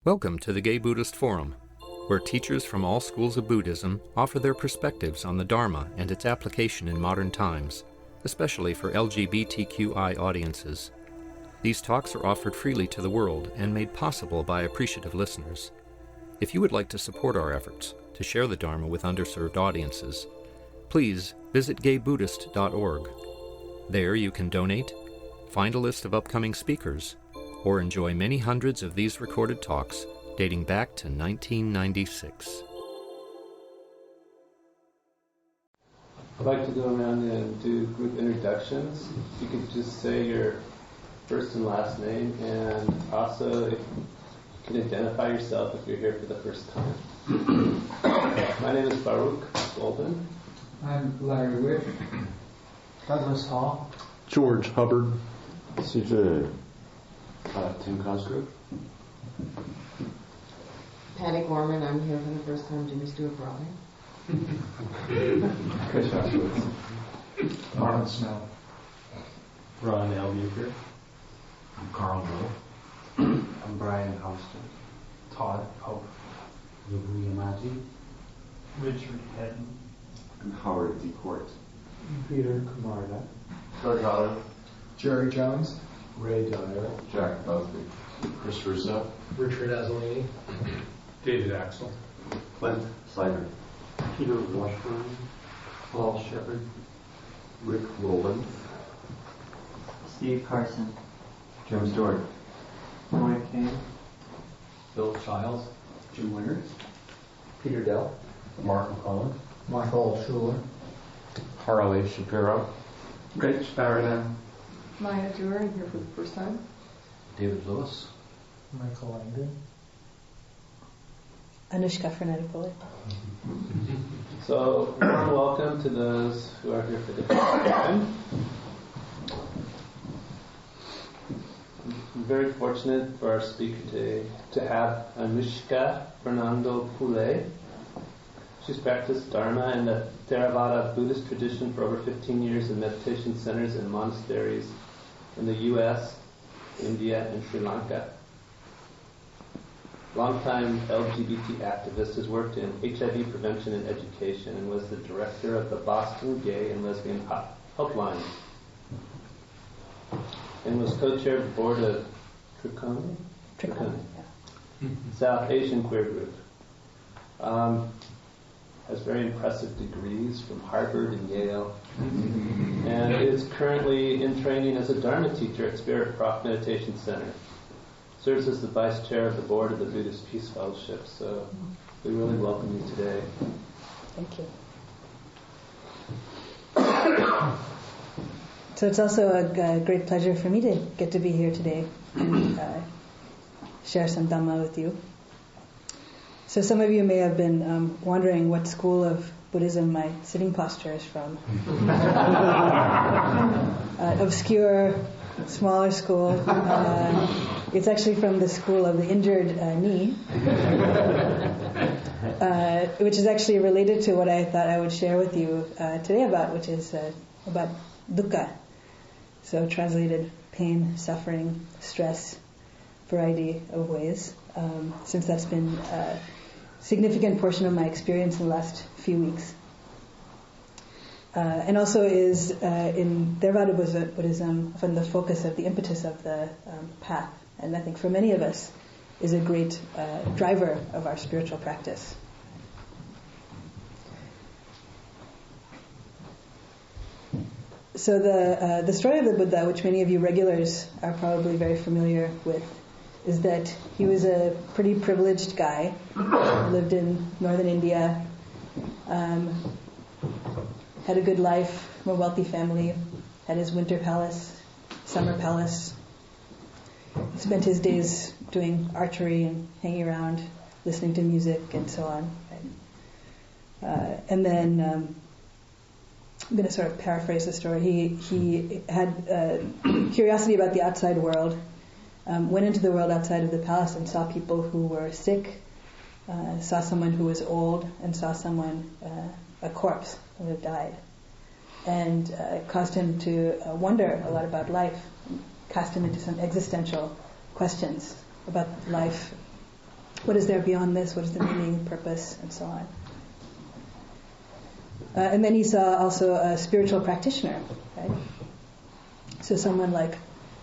Welcome to the Gay Buddhist Forum, where teachers from all schools of Buddhism offer their perspectives on the Dharma and its application in modern times, especially for LGBTQI audiences. These talks are offered freely to the world and made possible by appreciative listeners. If you would like to support our efforts to share the Dharma with underserved audiences, please visit gaybuddhist.org. There you can donate, find a list of upcoming speakers, or enjoy many hundreds of these recorded talks dating back to 1996. I'd like to go around and do group introductions. If you could just say your first and last name, and also if you can identify yourself if you're here for the first time. My name is Baruch Golden. I'm Larry Wick. Douglas Hall. George Hubbard. CJ. Tim Cosgrove. Patty Gorman, I'm here for the first time. Jimmy Stewart Broadway. Chris Ashworth. Marlon Snow. Ron Albuquerque. I'm Carl Lowe. I'm Brian Houston. Todd Pope. Rubuya Mati. Richard Hedden. And Howard D. Court. Peter Camarda. George Holler. Jerry Jones. Ray Dyer. Jack Busby. Chris Russo. Richard Azzolini. David Axel. Clint Slider. Peter Washburn. Paul Shepard. Rick Rowland. Steve Carson. Jim Stewart. Roy Kane. Bill Childs. Jim Winters. Peter Dell. Mark McCollum. Michael Schuler. Harley Shapiro. Rich Barradine. Maya Dewar, I'm here for the first time. David Lewis. Michael Langdon. Anushka Fernandopulle. So, warm welcome to those who are here for the first time. I'm very fortunate for our speaker today to have Anushka Fernandopulle. She's practiced Dharma in the Theravada Buddhist tradition for over 15 years in meditation centers and monasteries in the U.S., India, and Sri Lanka. Longtime LGBT activist, has worked in HIV prevention and education and was the director of the Boston Gay and Lesbian Helpline, and was co-chair of the board of Trikone? Yeah. South Asian Queer Group. Has very impressive degrees from Harvard and Yale, and is currently in training as a Dharma teacher at Spirit Prof Meditation Center. Serves as the vice chair of the board of the Buddhist Peace Fellowship. So we really welcome you today. Thank you. So it's also a great pleasure for me to get to be here today and share some Dhamma with you. So some of you may have been wondering what school of Buddhism my sitting posture is from. Obscure, smaller school. It's actually from the school of the injured knee, which is actually related to what I thought I would share with you today about, which is about dukkha. So translated pain, suffering, stress, variety of ways, since that's been a significant portion of my experience in the last few weeks. And also is in Theravada Buddhism from the focus of the impetus of the path, and I think for many of us is a great driver of our spiritual practice. So the story of the Buddha, which many of you regulars are probably very familiar with, is that he was a pretty privileged guy, lived in northern India, had a good life from a wealthy family, had his winter palace, summer palace, spent his days doing archery and hanging around, listening to music and so on. Right? And then I'm going to sort of paraphrase the story. He had curiosity about the outside world, went into the world outside of the palace and saw people who were sick, saw someone who was old, and saw someone, a corpse who had died. And it caused him to wonder a lot about life, cast him into some existential questions about life What is there beyond this? What is the meaning, purpose, and so on? And then he saw also a spiritual practitioner, right? So someone like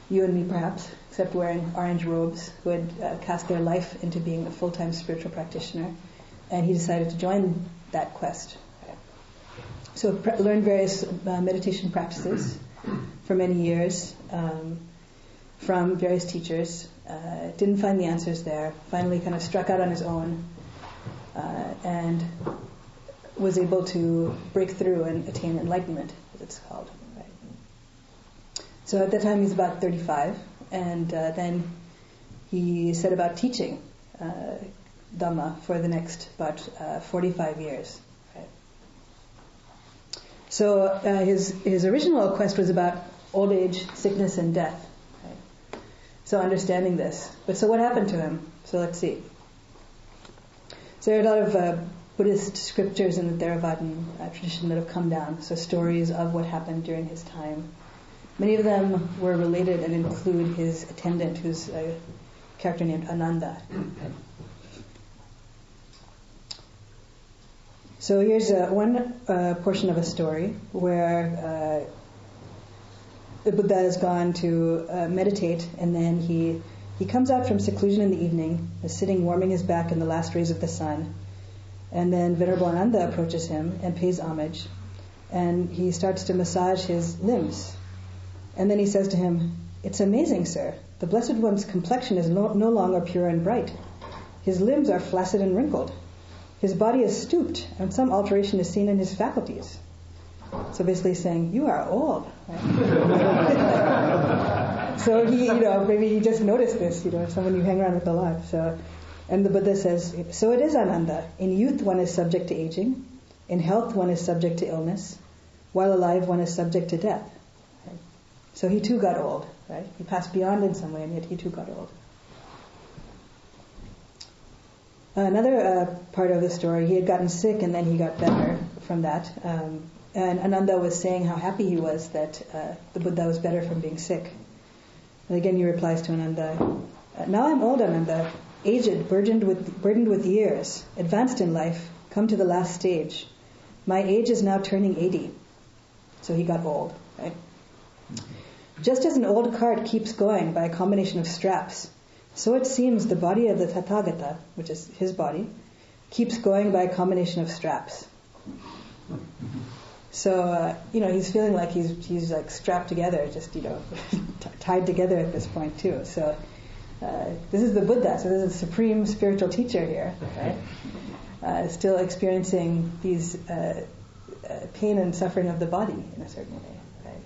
you and me, perhaps, except wearing orange robes, who had cast their life into being a full-time spiritual practitioner, and he decided to join that quest. So learned various meditation practices for many years from various teachers. Didn't find the answers there. Finally kind of struck out on his own and was able to break through and attain enlightenment, as it's called. Right? So at that time he's about 35, and then he set about teaching Dhamma for the next about 45 years. Right? So his original quest was about old age, sickness, and death. Right? So understanding this. But so what happened to him? So let's see. So there are a lot of Buddhist scriptures in the Theravada tradition that have come down, so stories of what happened during his time. Many of them were related and include his attendant, who's a character named Ananda. So here's one portion of a story where the Buddha has gone to meditate, and then he comes out from seclusion in the evening, is sitting warming his back in the last rays of the sun. And then Venerable Ananda approaches him and pays homage. And he starts to massage his limbs. And then he says to him, "It's amazing, sir. The Blessed One's complexion is no longer pure and bright. His limbs are flaccid and wrinkled. His body is stooped, and some alteration is seen in his faculties." So basically saying, "You are old." Right? So he, maybe he just noticed this, someone you hang around with a lot. So. And the Buddha says, "So it is, Ananda. In youth one is subject to aging. In health one is subject to illness. While alive one is subject to death." Right? So he too got old. Right? He passed beyond in some way, and yet he too got old. Another part of the story, he had gotten sick and then he got better from that. And Ananda was saying how happy he was that the Buddha was better from being sick. And again he replies to Ananda, "Now I'm old, Ananda. Aged, burdened with years, advanced in life, come to the last stage. My age is now turning 80. So he got old, right? "Just as an old cart keeps going by a combination of straps, so it seems the body of the Tathagata, which is his body, keeps going by a combination of straps." So, he's feeling like he's like strapped together, just, tied together at this point too. So, this is the Buddha, so this is the supreme spiritual teacher here, right? Still experiencing these pain and suffering of the body in a certain way, right?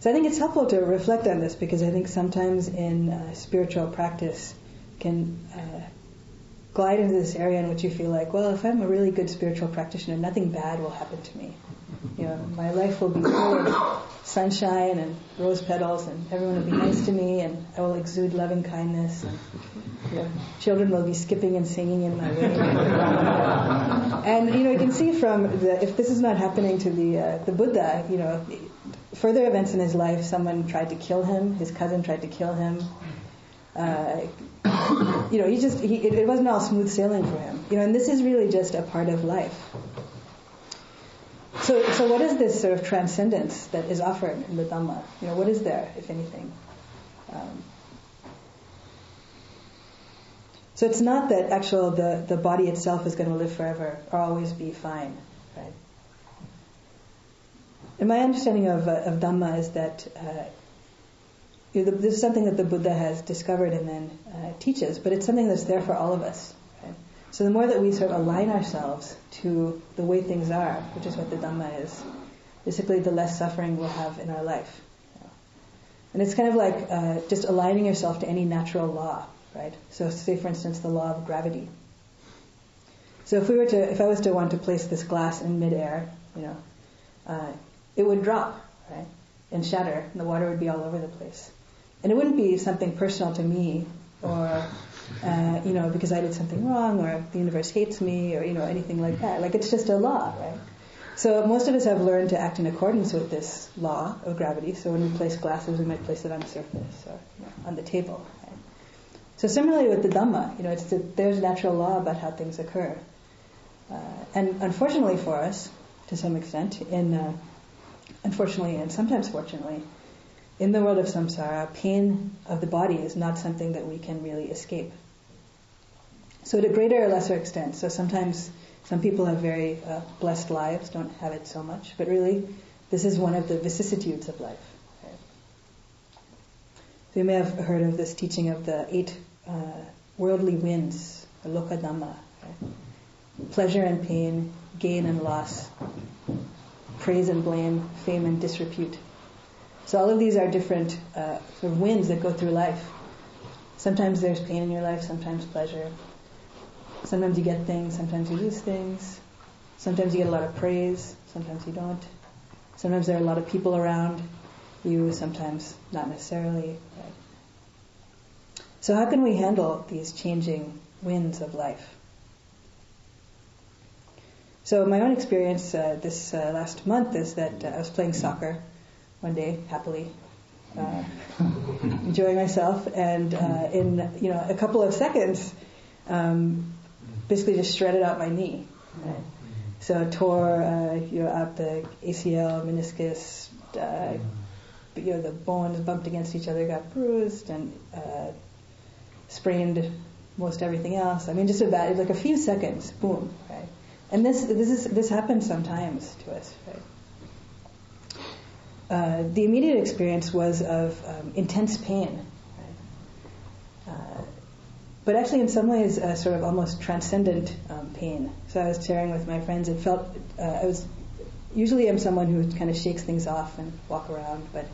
So I think it's helpful to reflect on this, because I think sometimes in spiritual practice can glide into this area in which you feel like, well, if I'm a really good spiritual practitioner, nothing bad will happen to me. My life will be full of sunshine and rose petals, and everyone will be nice to me, and I will exude loving kindness, and children will be skipping and singing in my way. And you can see from if this is not happening to the Buddha, further events in his life, someone tried to kill him, his cousin tried to kill him. It wasn't all smooth sailing for him. And this is really just a part of life. So what is this sort of transcendence that is offered in the Dhamma? What is there, if anything? So it's not that the body itself is going to live forever or always be fine, right? And my understanding of Dhamma is that this is something that the Buddha has discovered and then teaches, but it's something that's there for all of us. Right? So the more that we sort of align ourselves to the way things are, which is what the Dhamma is, basically the less suffering we'll have in our life. And it's kind of like just aligning yourself to any natural law, right? So say, for instance, the law of gravity. So if I was to want to place this glass in midair, it would drop, right, and shatter, and the water would be all over the place. And it wouldn't be something personal to me, or because I did something wrong, or the universe hates me, or anything like that. Like, it's just a law, right? So most of us have learned to act in accordance with this law of gravity. So when we place glasses, we might place it on the surface or on the table. Right? So similarly with the Dhamma, there's natural law about how things occur. And unfortunately for us, to some extent, unfortunately and sometimes fortunately, in the world of samsara, pain of the body is not something that we can really escape. So to greater or lesser extent, so sometimes some people have very blessed lives, don't have it so much, but really this is one of the vicissitudes of life. Right? So you may have heard of this teaching of the 8 worldly winds, the loka dhamma, right? Pleasure and pain, gain and loss, praise and blame, fame and disrepute. So all of these are different sort of winds that go through life. Sometimes there's pain in your life, sometimes pleasure. Sometimes you get things, sometimes you lose things. Sometimes you get a lot of praise, sometimes you don't. Sometimes there are a lot of people around you, sometimes not necessarily. Right? So how can we handle these changing winds of life? So my own experience this last month is that I was playing soccer one day, happily, enjoying myself, and in a couple of seconds, basically just shredded out my knee. Right? So tore out the ACL, meniscus, the bones bumped against each other, got bruised, and sprained most everything else. I mean, just about like a few seconds, boom, right? And this happens sometimes to us, right? The immediate experience was of intense pain, right? But actually in some ways sort of almost transcendent pain. So I was sharing with my friends, it felt, usually I'm someone who kind of shakes things off and walk around, but it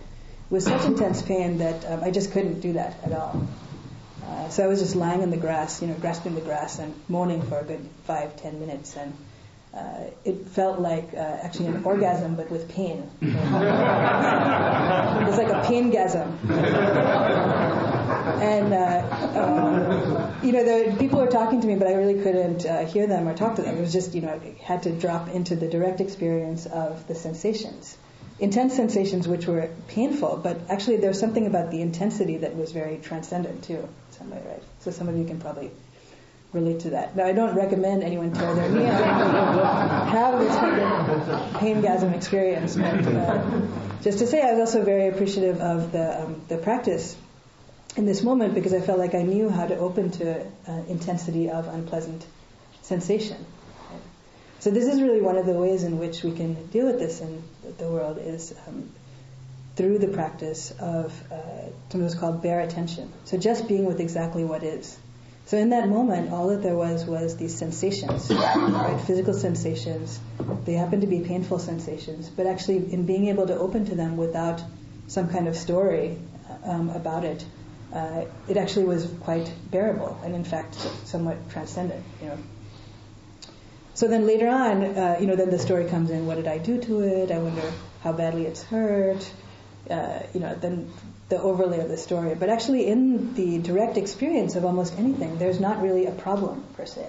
was such intense pain that I just couldn't do that at all. So I was just lying in the grass, grasping the grass and moaning for a good 5-10 minutes, and it felt like actually an orgasm, but with pain. It was like a pain-gasm. And the people were talking to me, but I really couldn't hear them or talk to them. It was just, I had to drop into the direct experience of the sensations. Intense sensations which were painful, but actually there was something about the intensity that was very transcendent too, in some way, right? So some of you can probably relate to that. Now, I don't recommend anyone tear their knee out have this kind of pain-gasm experience, but just to say, I was also very appreciative of the practice in this moment, because I felt like I knew how to open to intensity of unpleasant sensation. So this is really one of the ways in which we can deal with this in the world, is through the practice of something called bare attention. So just being with exactly what is. So in that moment, all that there was these sensations, right? Physical sensations. They happen to be painful sensations, but actually in being able to open to them without some kind of story about it, it actually was quite bearable, and in fact somewhat transcendent. So then later on, then the story comes in. What did I do to it? I wonder how badly it's hurt. Then the overlay of the story. But actually, in the direct experience of almost anything, there's not really a problem per se.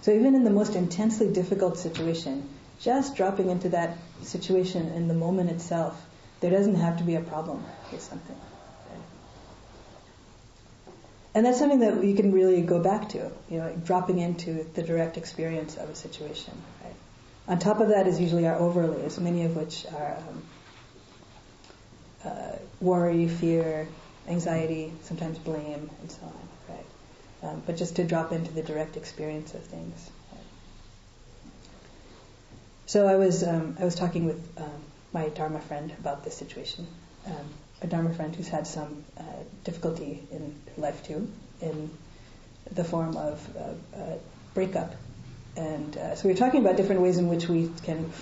So even in the most intensely difficult situation, just dropping into that situation in the moment itself, there doesn't have to be a problem with something. And that's something that you can really go back to, dropping into the direct experience of a situation. Right? On top of that is usually our overlays, many of which are worry, fear, anxiety, sometimes blame, and so on. Right? But just to drop into the direct experience of things. Right? So I was talking with my Dharma friend about this situation. A Dharma friend who's had some difficulty in life too, in the form of breakup. And so we were talking about different ways in which we can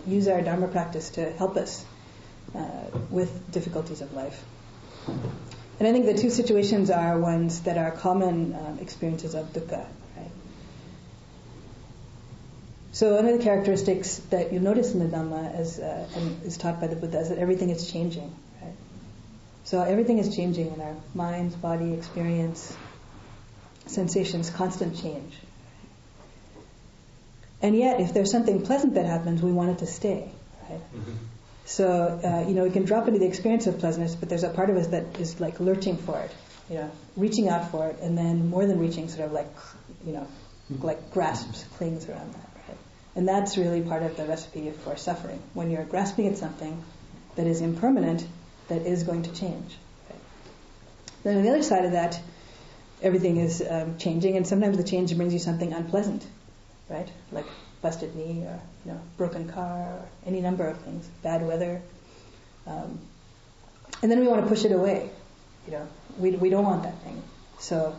use our Dharma practice to help us with difficulties of life. And I think the two situations are ones that are common experiences of dukkha. Right? So one of the characteristics that you notice in the Dhamma and is taught by the Buddha is that everything is changing. Right? So everything is changing in our minds, body, experience, sensations, constant change. And yet, if there's something pleasant that happens, we want it to stay. Right? Mm-hmm. So, we can drop into the experience of pleasantness, but there's a part of us that is like lurching for it. reaching out for it, and then more than reaching, sort of like grasps, clings around that, right? And that's really part of the recipe for suffering. When you're grasping at something that is impermanent, that is going to change. Right? Then on the other side of that, everything is changing, and sometimes the change brings you something unpleasant, right? Like busted knee, or broken car, or any number of things, bad weather, and then we want to push it away. We don't want that thing, so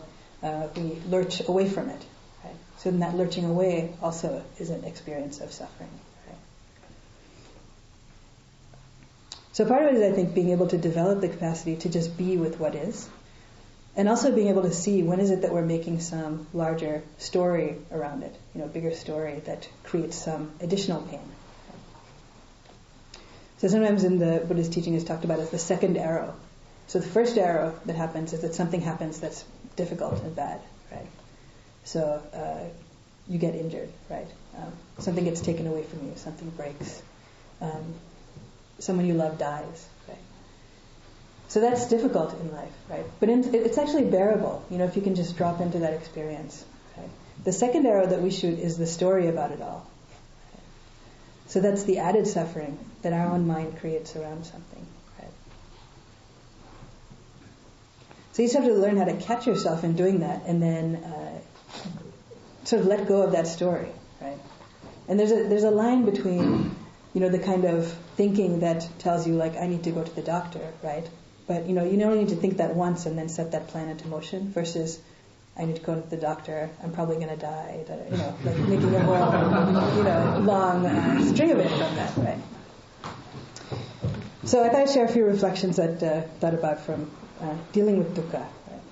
we lurch away from it. Right? So then that lurching away also is an experience of suffering. Right? So part of it is, I think, being able to develop the capacity to just be with what is, and also being able to see when is it that we're making some larger story around it, bigger story that creates some additional pain. So sometimes in the Buddhist teaching is talked about as the second arrow. So the first arrow that happens is that something happens that's difficult and bad, right? So you get injured, right? Something gets taken away from you, something breaks. Someone you love dies, right? So that's difficult in life, right? But it's actually bearable, if you can just drop into that experience, right? The second arrow that we shoot is the story about it all. Right? So that's the added suffering that our own mind creates around something, right? So you just have to learn how to catch yourself in doing that, and then sort of let go of that story, right? And there's a line between, the kind of thinking that tells you, like, I need to go to the doctor, right? But, you only need to think that once and then set that plan into motion, versus I need to go to the doctor, I'm probably going to die, like making a whole, long string of it from that, right? So I thought I'd share a few reflections that I thought about from dealing with dukkha. Right?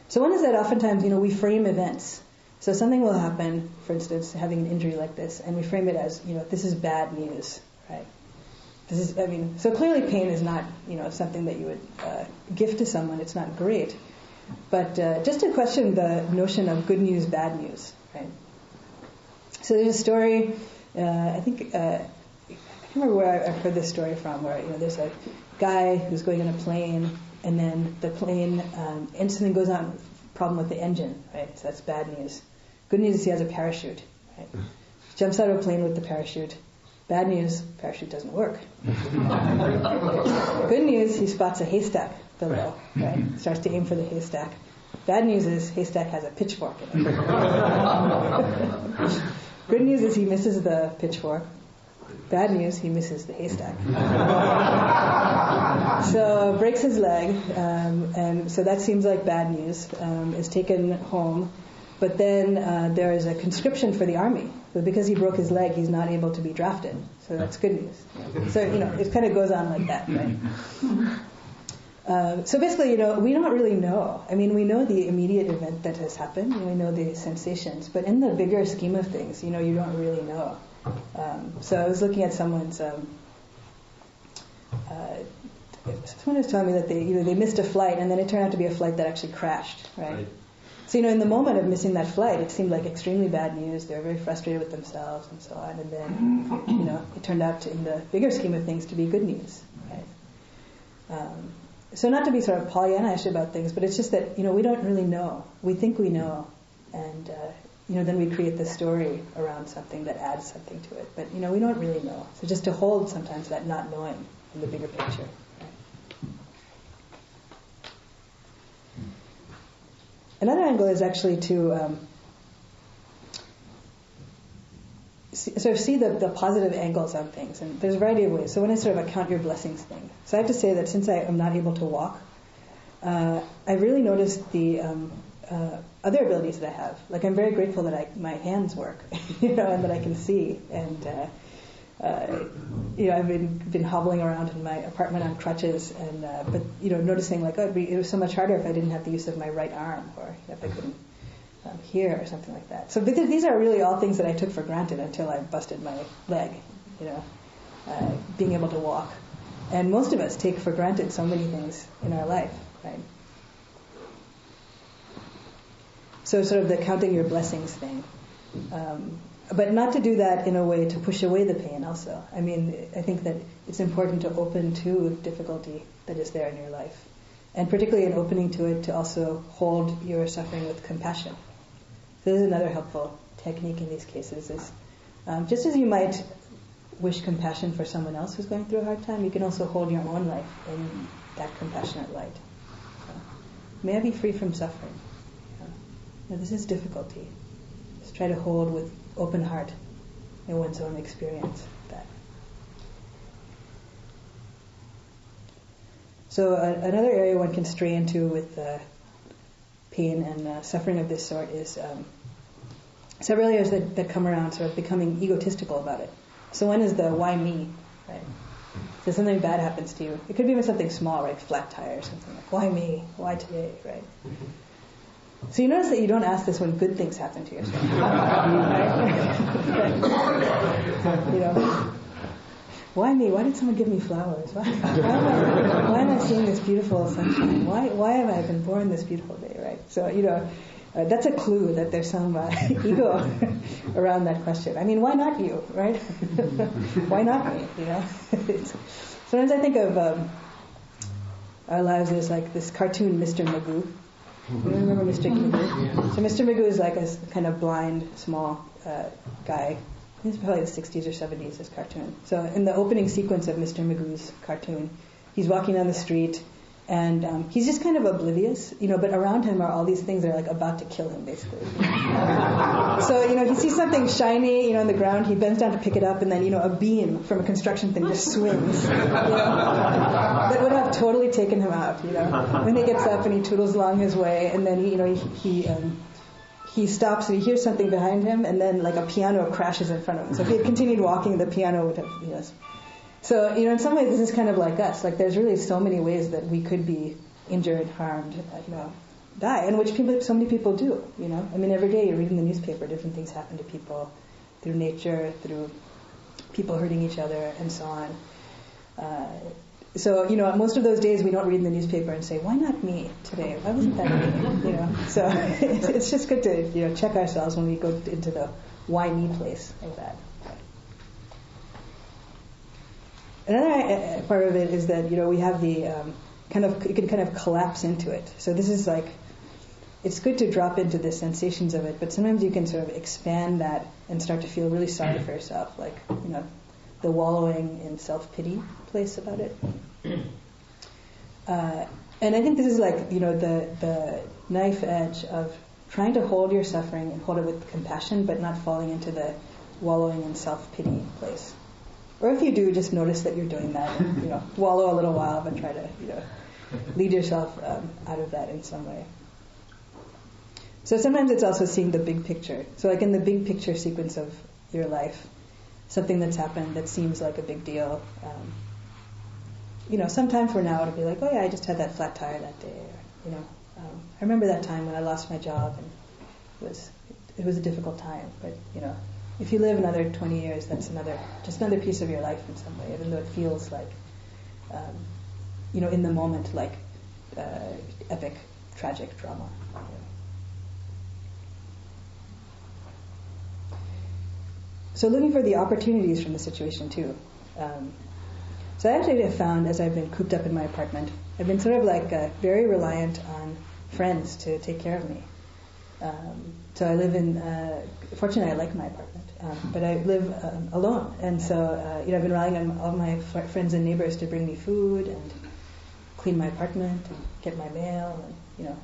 So one is that oftentimes, we frame events. So something will happen, for instance, having an injury like this, and we frame it as, this is bad news, right? So clearly pain is not, something that you would gift to someone. It's not great. But just to question the notion of good news, bad news, right? So there's a story, I can't remember where I've heard this story from, where, there's a guy who's going on a plane, and then the plane, and something goes on, problem with the engine, right? So that's bad news. Good news is he has a parachute, right? Jumps out of a plane with the parachute. Bad news, parachute doesn't work. Good news, he spots a haystack below, right? Starts to aim for the haystack. Bad news is haystack has a pitchfork in it. Good news is he misses the pitchfork. Bad news, he misses the haystack. So breaks his leg, and so that seems like bad news. Is taken home, but then there is a conscription for the army. But because he broke his leg, he's not able to be drafted. So that's good news. So it kind of goes on like that, right? So basically, we don't really know. I mean, we know the immediate event that has happened, and we know the sensations, but in the bigger scheme of things, you don't really know. So I was looking at someone was telling me that they missed a flight, and then it turned out to be a flight that actually crashed, right? So, in the moment of missing that flight, it seemed like extremely bad news. They were very frustrated with themselves and so on. And then, it turned out in the bigger scheme of things to be good news, right? So not to be sort of Pollyanna-ish about things, but it's just that, we don't really know. We think we know. And, then we create this story around something that adds something to it. But, we don't really know. So just to hold sometimes that not knowing in the bigger picture. Another angle is actually to sort of see the positive angles on things. And there's a variety of ways. So when I sort of a count your blessings thing. So I have to say that since I am not able to walk, I really noticed the other abilities that I have. Like, I'm very grateful that my hands work, and that I can see. And, I've been hobbling around in my apartment on crutches, and but noticing like, it was so much harder if I didn't have the use of my right arm, or if I couldn't hear or something like that. So these are really all things that I took for granted until I busted my leg. Being able to walk, and most of us take for granted so many things in our life, right? So sort of the counting your blessings thing. But not to do that in a way to push away the pain also. I mean, I think that it's important to open to difficulty that is there in your life. and particularly an opening to it to also hold your suffering with compassion. So this is another helpful technique in these cases is just as you might wish compassion for someone else who's going through a hard time, you can also hold your own life in that compassionate light. May I be free from suffering. Now, this is difficulty. Just try to hold with open heart in one's own experience that. So another area one can stray into with pain and suffering of this sort is several areas that come around sort of becoming egotistical about it. So one is the why me, right? So something bad happens to you. It could be even something small, right? Flat tire or something like, why me? Why today, right? So you notice that you don't ask this when good things happen to yourself. Right? You know, why me? Why did someone give me flowers? Why am I seeing this beautiful sunshine? Why have I been born this beautiful day, right? So, you know, that's a clue that there's some ego around that question. I mean, why not you, right? Why not me, you know? Sometimes I think of our lives as like this cartoon Mr. Magoo. You remember Mr. Magoo? So Mr. Magoo is like a kind of blind, small guy. He's probably the 60s or 70s, this cartoon. So in the opening sequence of Mr. Magoo's cartoon, he's walking down the street, and he's just kind of oblivious, you know, but around him are all these things that are like about to kill him, basically. So, you know, he sees something shiny, you know, on the ground, he bends down to pick it up, and then, you know, a beam from a construction thing just swings, you know, that would have totally taken him out, you know. Then he gets up and he toodles along his way, and then, you know, he stops and he hears something behind him, and then like a piano crashes in front of him. So if he had continued walking, the piano would have, you know. So, you know, in some ways this is kind of like us. Like there's really so many ways that we could be injured, harmed, you know, die, and which so many people do, you know. I mean, every day you read in the newspaper, different things happen to people through nature, through people hurting each other, and so on. So, you know, most of those days we don't read in the newspaper and say, why not me today? Why wasn't that me? You know, so it's just good to, you know, check ourselves when we go into the why me place of that. Another part of it is that, you know, we have the you can kind of collapse into it. So this is like, it's good to drop into the sensations of it, but sometimes you can sort of expand that and start to feel really sorry for yourself, like, you know, the wallowing in self-pity place about it. And I think this is like, you know, the knife edge of trying to hold your suffering and hold it with compassion, but not falling into the wallowing in self-pity place. Or if you do, just notice that you're doing that and, you know, wallow a little while, but try to, you know, lead yourself out of that in some way. So sometimes it's also seeing the big picture. So like in the big picture sequence of your life, something that's happened that seems like a big deal. You know, sometime from now it'll be like, oh yeah, I just had that flat tire that day. Or, you know, I remember that time when I lost my job and it was a difficult time. But, you know, if you live another 20 years, that's just another piece of your life in some way, even though it feels like, you know, in the moment, like epic, tragic drama. You know. So looking for the opportunities from the situation too. So I actually have found, as I've been cooped up in my apartment, I've been sort of like very reliant on friends to take care of me. So I live fortunately I like my apartment, but I live alone. And so, you know, I've been relying on all my friends and neighbors to bring me food and clean my apartment and get my mail and, you know,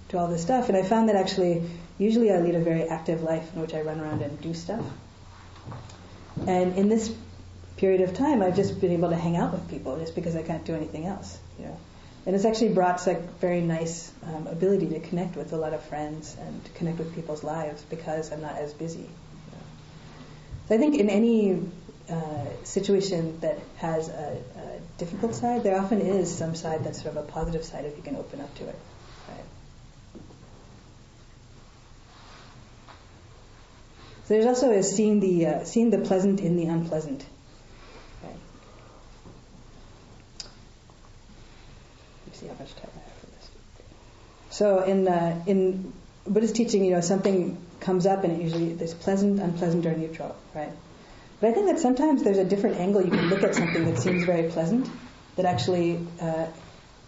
do all this stuff. And I found that actually, usually I lead a very active life in which I run around and do stuff. And in this period of time, I've just been able to hang out with people just because I can't do anything else, you know. And it's actually brought like very nice ability to connect with a lot of friends and to connect with people's lives because I'm not as busy. You know. So I think in any situation that has a difficult side, there often is some side that's sort of a positive side if you can open up to it. Right? So there's also seeing the pleasant in the unpleasant. Right? Let's see how much time I have for this. So in Buddhist teaching, you know, something comes up and it usually there's pleasant, unpleasant, or neutral, right? But I think that sometimes there's a different angle you can look at something that seems very pleasant, that actually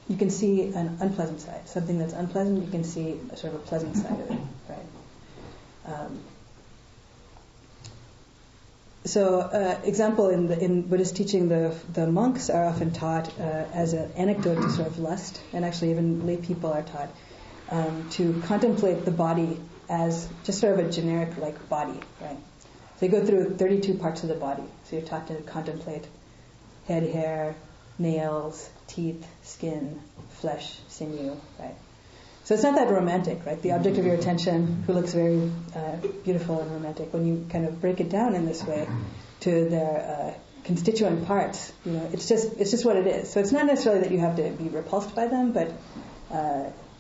you can see an unpleasant side. Something that's unpleasant, you can see a sort of a pleasant side of it, right? Example, in Buddhist teaching, the monks are often taught as an anecdote to sort of lust, and actually even lay people are taught to contemplate the body as just sort of a generic like body, right? So you go through 32 parts of the body. So you're taught to contemplate head, hair, nails, teeth, skin, flesh, sinew, right? So it's not that romantic, right? The object of your attention, who looks very beautiful and romantic, when you kind of break it down in this way to their constituent parts, it's just what it is. So it's not necessarily that you have to be repulsed by them, but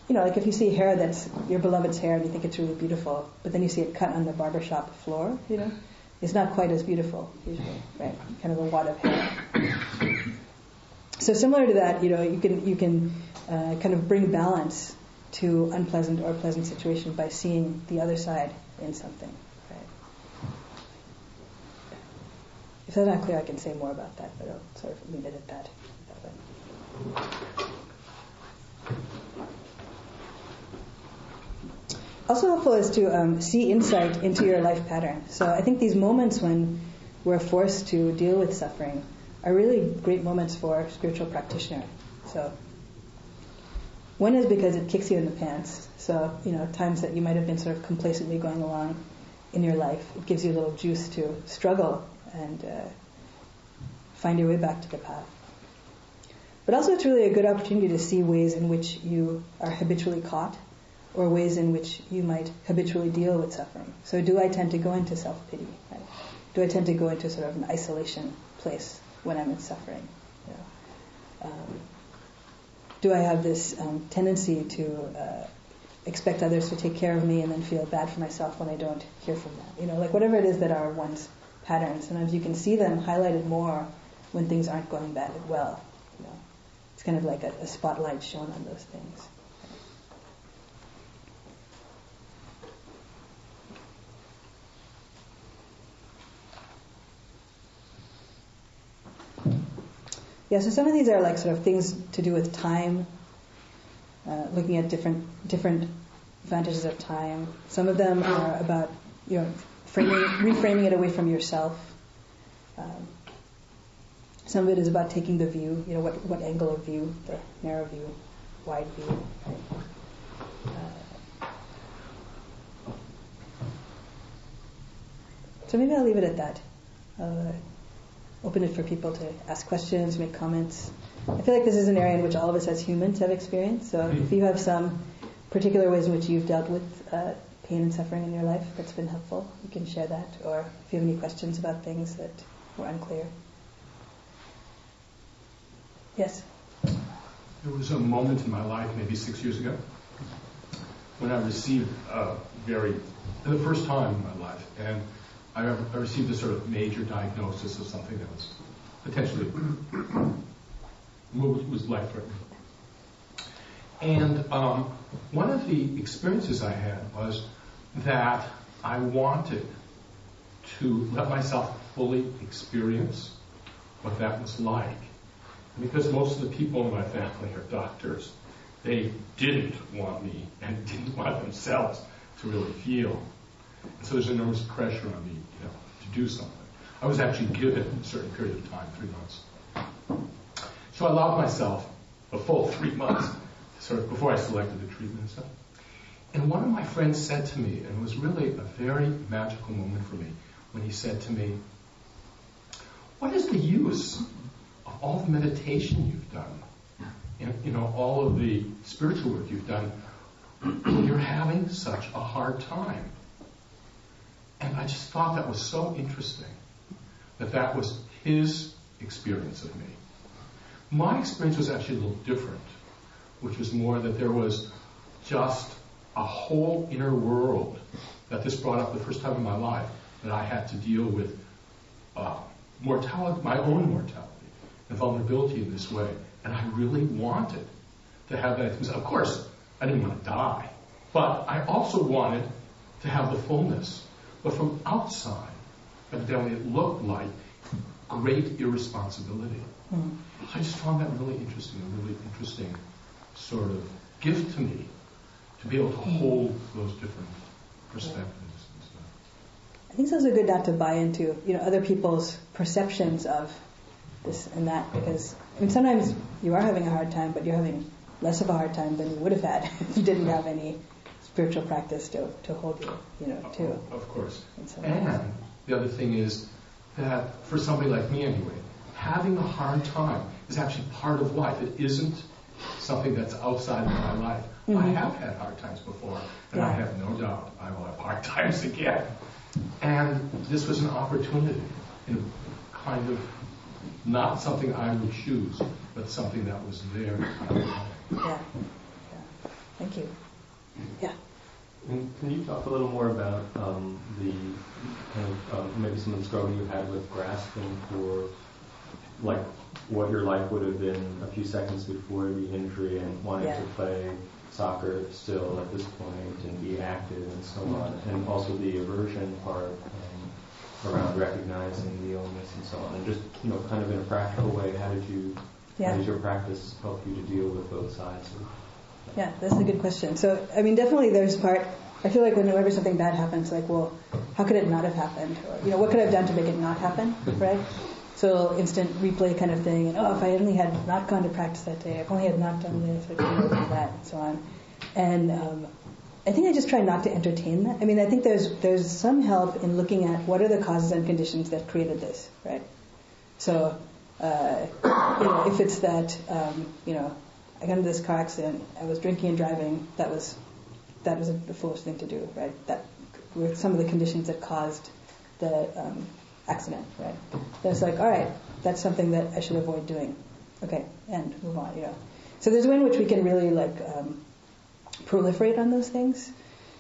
like if you see hair that's your beloved's hair and you think it's really beautiful, but then you see it cut on the barbershop floor, it's not quite as beautiful usually, right? Kind of a wad of hair. So similar to that, you can kind of bring balance to unpleasant or pleasant situation by seeing the other side in something, right? If that's not clear, I can say more about that, but I'll sort of leave it at that way. Also helpful is to see insight into your life pattern. So I think these moments when we're forced to deal with suffering are really great moments for a spiritual practitioner. So one is because it kicks you in the pants. So, times that you might have been sort of complacently going along in your life, it gives you a little juice to struggle and find your way back to the path. But also it's really a good opportunity to see ways in which you are habitually caught, or ways in which you might habitually deal with suffering. So do I tend to go into self-pity? Right? Do I tend to go into sort of an isolation place when I'm in suffering? Do I have this tendency to expect others to take care of me and then feel bad for myself when I don't hear from them? Like whatever it is that are one's patterns. Sometimes you can see them highlighted more when things aren't going well. It's kind of like a spotlight shown on those things. Yeah, so some of these are like sort of things to do with time, looking at different advantages of time. Some of them are about reframing it away from yourself. Some of it is about taking the view, what angle of view, the narrow view, wide view. Right? So maybe I'll leave it at that. I'll open it for people to ask questions, make comments. I feel like this is an area in which all of us as humans have experience. So if you have some particular ways in which you've dealt with pain and suffering in your life that's been helpful, you can share that. Or if you have any questions about things that were unclear. Yes? There was a moment in my life, maybe 6 years ago, when I received the first time in my life, and I received a sort of major diagnosis of something that was potentially was life-threatening. And one of the experiences I had was that I wanted to let myself fully experience what that was like. And because most of the people in my family are doctors, they didn't want me and didn't want themselves to really feel. And so there's enormous pressure on me, to do something. I was actually given a certain period of time, 3 months. So I allowed myself a full 3 months, sort of before I selected the treatment and stuff. And one of my friends said to me, and it was really a very magical moment for me, when he said to me, "What is the use of all the meditation you've done, all of the spiritual work you've done, when you're having such a hard time?" And I just thought that was so interesting, that was his experience of me. My experience was actually a little different, which was more that there was just a whole inner world that this brought up the first time in my life, that I had to deal with mortality, my own mortality, and vulnerability in this way. And I really wanted to have that. Of course, I didn't want to die, but I also wanted to have the fullness. But from outside, evidently it looked like great irresponsibility. So I just found that really interesting, a really interesting sort of gift to me to be able to hold those different perspectives and stuff. I think it's also good not to buy into, other people's perceptions of this and that, because sometimes you are having a hard time, but you're having less of a hard time than you would have had if you didn't have any spiritual practice to hold you, to. Of course. And the other thing is that for somebody like me anyway, having a hard time is actually part of life. It isn't something that's outside of my life. Mm-hmm. I have had hard times before, and I have no doubt I will have hard times again. And this was an opportunity, kind of not something I would choose, but something that was there. Yeah. Thank you. Yeah. And can you talk a little more about the kind of maybe some of the struggle you had with grasping for, like, what your life would have been a few seconds before the injury and wanting to play soccer still at this point and be active and so on, and also the aversion part around recognizing the illness and so on, and just kind of in a practical way, how did your practice help you to deal with both sides? Yeah, that's a good question. So, definitely there's part, I feel like whenever something bad happens, like, well, how could it not have happened? Or, what could I have done to make it not happen, right? So instant replay kind of thing, and if I only had not gone to practice that day, if only I had not done this, I could have done that, and so on. And I think I just try not to entertain that. I think there's some help in looking at what are the causes and conditions that created this, right? So, if it's that, I got into this car accident, I was drinking and driving, that was a foolish thing to do, right? That were some of the conditions that caused the accident, right? Then it's like, all right, that's something that I should avoid doing. Okay, and move on, So there's a way in which we can really proliferate on those things.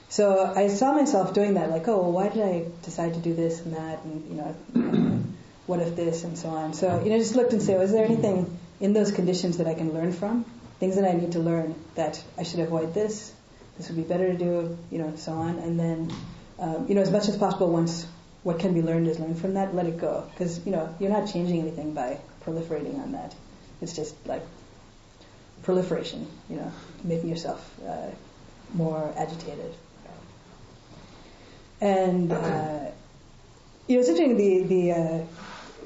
So I saw myself doing that, like, why did I decide to do this and that, and what if this, and so on. So just looked and said, is there anything in those conditions that I can learn from? Things that I need to learn that I should avoid this would be better to do, so on. And then, as much as possible, once what can be learned is learned from that, let it go. Because, you're not changing anything by proliferating on that. It's just like proliferation, making yourself more agitated. And, it's interesting,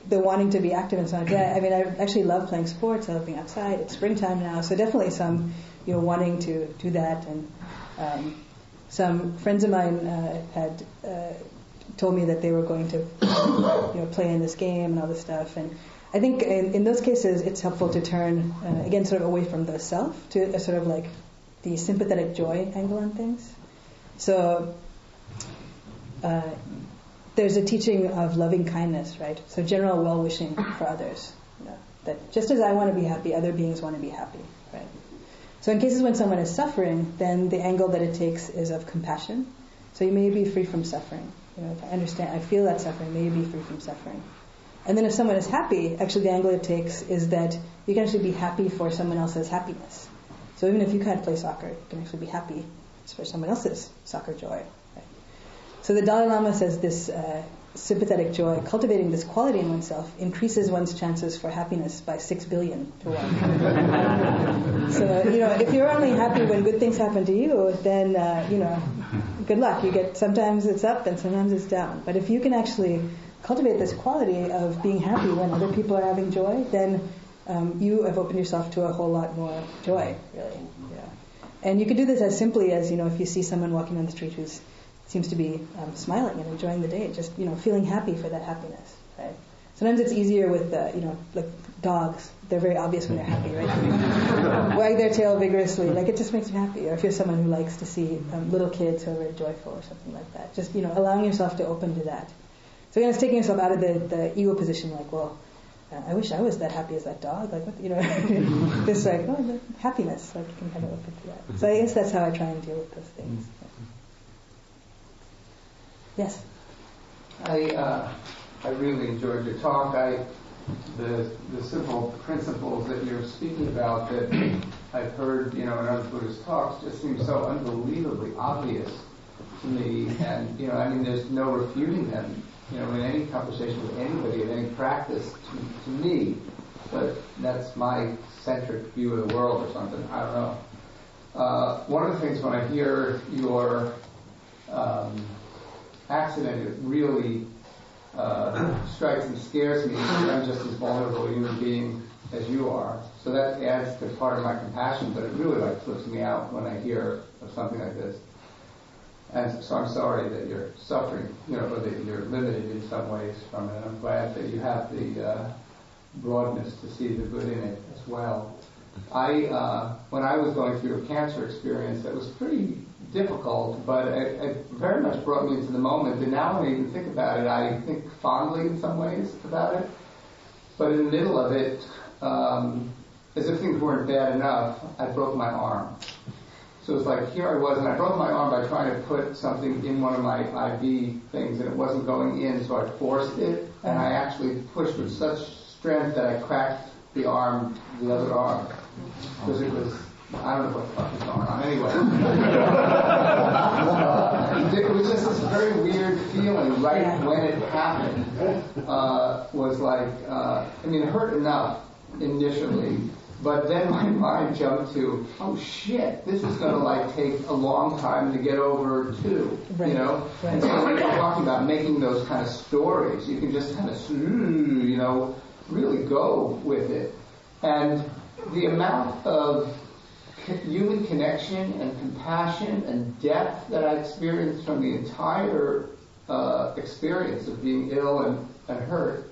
the wanting to be active and so on. Yeah, I actually love playing sports. I love being outside. It's springtime now, so definitely some, wanting to do that. And some friends of mine had told me that they were going to, play in this game and all this stuff. And I think in those cases, it's helpful to turn again sort of away from the self to a sort of like the sympathetic joy angle on things. So. There's a teaching of loving kindness, right? So general well-wishing for others. That just as I want to be happy, other beings want to be happy, right? So in cases when someone is suffering, then the angle that it takes is of compassion. So you may be free from suffering. If I feel that suffering, may you be free from suffering. And then if someone is happy, actually the angle it takes is that you can actually be happy for someone else's happiness. So even if you can't play soccer, you can actually be happy for someone else's soccer joy. So the Dalai Lama says this sympathetic joy, cultivating this quality in oneself, increases one's chances for happiness by 6 billion to 1. So, if you're only happy when good things happen to you, then, good luck. Sometimes it's up and sometimes it's down. But if you can actually cultivate this quality of being happy when other people are having joy, then you have opened yourself to a whole lot more joy, really. Yeah. And you could do this as simply as, if you see someone walking on the street who seems to be smiling and enjoying the day, just, feeling happy for that happiness, right? Sometimes it's easier with, like dogs. They're very obvious when they're happy, right? Wag their tail vigorously, it just makes them happy. Or if you're someone who likes to see little kids who are very joyful or something like that, just, allowing yourself to open to that. So again, it's taking yourself out of the ego position, I wish I was that happy as that dog. Just the happiness, you can kind of open to that. So I guess that's how I try and deal with those things. Yes. I really enjoyed your talk. The simple principles that you're speaking about that I've heard, in other Buddhist talks just seem so unbelievably obvious to me. And, there's no refuting them, in any conversation with anybody, in any practice. To me, but that's my centric view of the world or something. I don't know. One of the things when I hear your accident, it really strikes and scares me because I'm just as vulnerable a human being as you are. So that adds to part of my compassion, but it really flips me out when I hear of something like this. And so I'm sorry that you're suffering, or that you're limited in some ways from it. I'm glad that you have the broadness to see the good in it as well. When I was going through a cancer experience, that was pretty difficult, but it very much brought me into the moment. And now when I even think about it, I think fondly in some ways about it. But in the middle of it, as if things weren't bad enough, I broke my arm. So it's like, here I was, and I broke my arm by trying to put something in one of my IV things, and it wasn't going in, so I forced it, and I actually pushed with such strength that I cracked the other arm, because it was, I don't know what the fuck was going on. Anyway. It was just this very weird feeling right when it happened. Was like, it hurt enough initially, but then my mind jumped to, oh shit, this is going to take a long time to get over too, Right. And so when you're talking about making those kind of stories, you can just kind of, really go with it. And the amount of human connection and compassion and depth that I experienced from the entire experience of being ill and hurt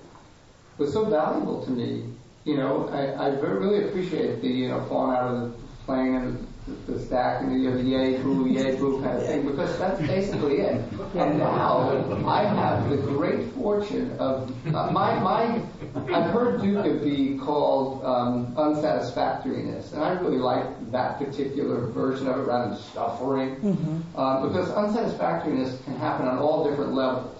was so valuable to me. I really appreciate the falling out of the plane and the stack and the yay boo kind of thing, because that's basically it. And now I have the great fortune of I've heard dukkha be called unsatisfactoriness, and I really like that particular version of it rather than suffering, because unsatisfactoriness can happen on all different levels.